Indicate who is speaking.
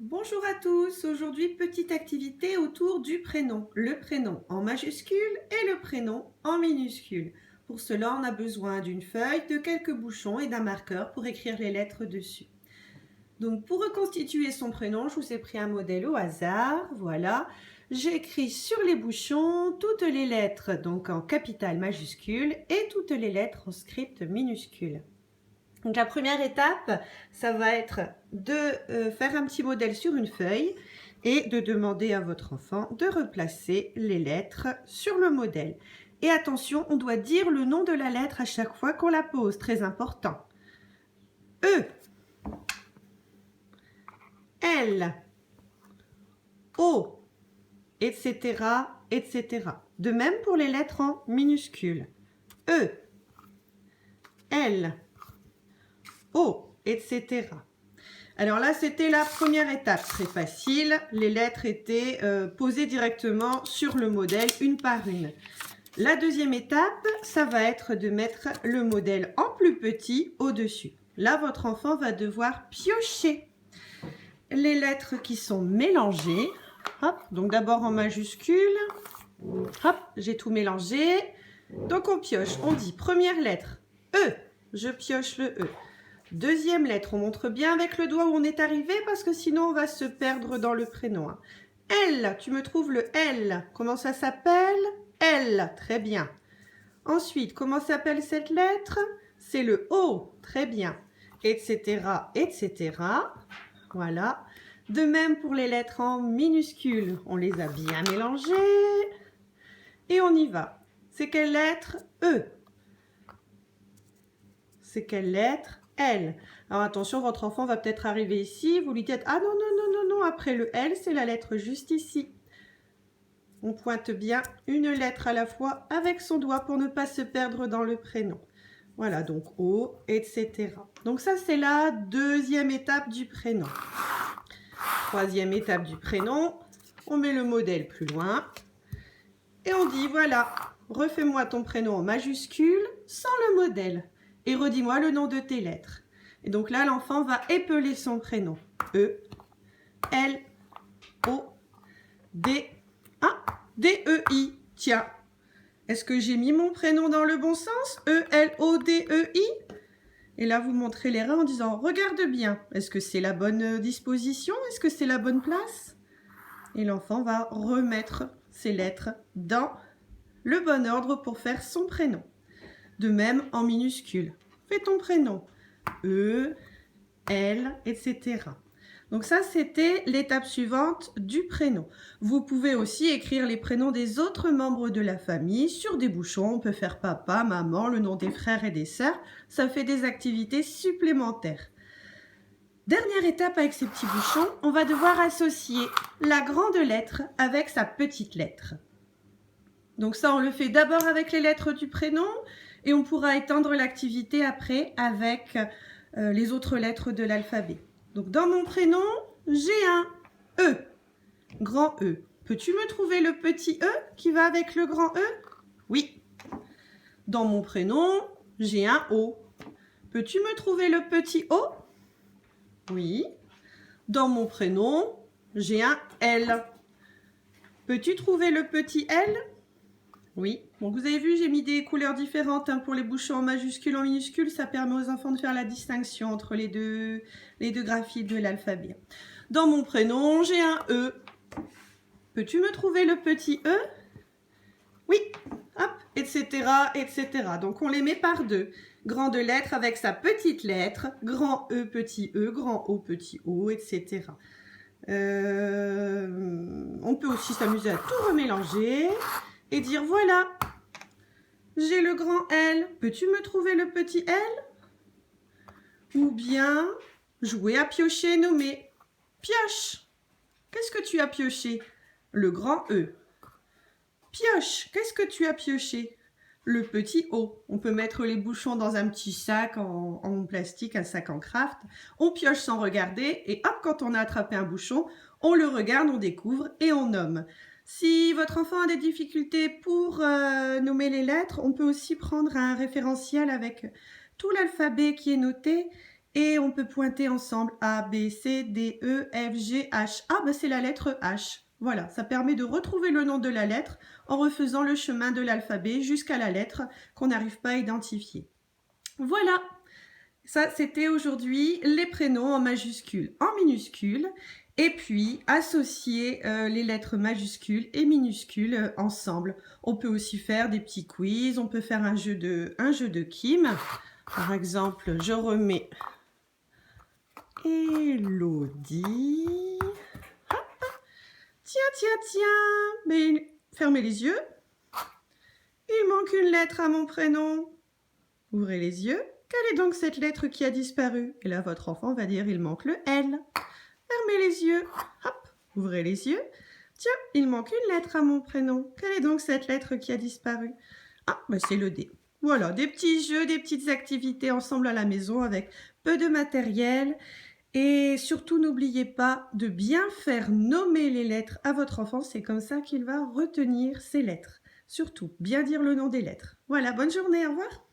Speaker 1: Bonjour à tous, aujourd'hui petite activité autour du prénom. Le prénom en majuscule et le prénom en minuscule. Pour cela, on a besoin d'une feuille, de quelques bouchons et d'un marqueur pour écrire les lettres dessus. Donc pour reconstituer son prénom, je vous ai pris un modèle au hasard, voilà. J'ai écrit sur les bouchons toutes les lettres donc en capitale majuscule et toutes les lettres en script minuscule. Donc la première étape, ça va être de faire un petit modèle sur une feuille et de demander à votre enfant de replacer les lettres sur le modèle. Et attention, on doit dire le nom de la lettre à chaque fois qu'on la pose, très important. E, L, O, etc., etc. De même pour les lettres en minuscules. E, L, O, etc. Alors là, c'était la première étape, très facile. Les lettres étaient posées directement sur le modèle, une par une. La deuxième étape, ça va être de mettre le modèle en plus petit au-dessus. Là, votre enfant va devoir piocher les lettres qui sont mélangées. Hop, donc d'abord en majuscule. Hop, j'ai tout mélangé. Donc on pioche, on dit première lettre, E. Je pioche le E. Deuxième lettre, on montre bien avec le doigt où on est arrivé parce que sinon on va se perdre dans le prénom. L, tu me trouves le L. Comment ça s'appelle? L, très bien. Ensuite, comment s'appelle cette lettre? C'est le O, très bien. Etc., etc. Voilà. De même pour les lettres en minuscules, on les a bien mélangées. Et on y va. C'est quelle lettre? E. C'est quelle lettre? L. Alors attention, votre enfant va peut-être arriver ici, vous lui dites « Ah non, non, non, non, non, après le L, c'est la lettre juste ici. » On pointe bien une lettre à la fois avec son doigt pour ne pas se perdre dans le prénom. Voilà, donc O, etc. Donc ça, c'est la deuxième étape du prénom. Troisième étape du prénom, on met le modèle plus loin et on dit « Voilà, refais-moi ton prénom en majuscule sans le modèle. » Et redis-moi le nom de tes lettres. Et donc là, l'enfant va épeler son prénom. E, L, O, D, ah, D, E, I. Tiens, est-ce que j'ai mis mon prénom dans le bon sens? E, L, O, D, E, I. Et là, vous montrez l'erreur en disant, regarde bien. Est-ce que c'est la bonne disposition? Est-ce que c'est la bonne place? Et l'enfant va remettre ses lettres dans le bon ordre pour faire son prénom. De même en minuscule. Fais ton prénom. E, L, etc. Donc ça, c'était l'étape suivante du prénom. Vous pouvez aussi écrire les prénoms des autres membres de la famille sur des bouchons. On peut faire papa, maman, le nom des frères et des sœurs. Ça fait des activités supplémentaires. Dernière étape avec ces petits bouchons, on va devoir associer la grande lettre avec sa petite lettre. Donc ça, on le fait d'abord avec les lettres du prénom et on pourra étendre l'activité après avec les autres lettres de l'alphabet. Donc dans mon prénom, j'ai un E, grand E. Peux-tu me trouver le petit E qui va avec le grand E? Oui. Dans mon prénom, j'ai un O. Peux-tu me trouver le petit O? Oui. Dans mon prénom, j'ai un L. Peux-tu trouver le petit L? Oui. Donc vous avez vu, j'ai mis des couleurs différentes pour les bouchons en majuscule, en minuscule. Ça permet aux enfants de faire la distinction entre les deux graphies de l'alphabet. Dans mon prénom, j'ai un E. Peux-tu me trouver le petit E? Oui. Hop, etc., etc. Donc on les met par deux. Grande lettre avec sa petite lettre, grand E, grand O, petit O, etc. On peut aussi s'amuser à tout remélanger et dire voilà, j'ai le grand L, peux-tu me trouver le petit L? Ou bien jouer à piocher, nommer pioche. Qu'est-ce que tu as pioché? Le grand E. Pioche, qu'est-ce que tu as pioché? Le petit O. On peut mettre les bouchons dans un petit sac en plastique, un sac en craft. On pioche sans regarder et hop, quand on a attrapé un bouchon, on le regarde, on découvre et on nomme. Si votre enfant a des difficultés pour nommer les lettres, on peut aussi prendre un référentiel avec tout l'alphabet qui est noté Et on peut pointer ensemble A, B, C, D, E, F, G, H. Ah, ben c'est la lettre H. Voilà, ça permet de retrouver le nom de la lettre en refaisant le chemin de l'alphabet jusqu'à la lettre qu'on n'arrive pas à identifier. Voilà, ça c'était aujourd'hui les prénoms en majuscules, en minuscules, et puis associer les lettres majuscules et minuscules ensemble. On peut aussi faire des petits quiz, on peut faire un jeu de Kim. Par exemple, je remets Élodie. Hop. Tiens, mais fermez les yeux. Il manque une lettre à mon prénom. Ouvrez les yeux. Quelle est donc cette lettre qui a disparu? Et là, votre enfant va dire, il manque le L. Fermez les yeux. Hop, ouvrez les yeux. Tiens, il manque une lettre à mon prénom. Quelle est donc cette lettre qui a disparu? Ah, ben c'est le D. Voilà, des petits jeux, des petites activités ensemble à la maison avec peu de matériel. Et surtout, n'oubliez pas de bien faire nommer les lettres à votre enfant. C'est comme ça qu'il va retenir ces lettres. Surtout, bien dire le nom des lettres. Voilà, bonne journée, au revoir.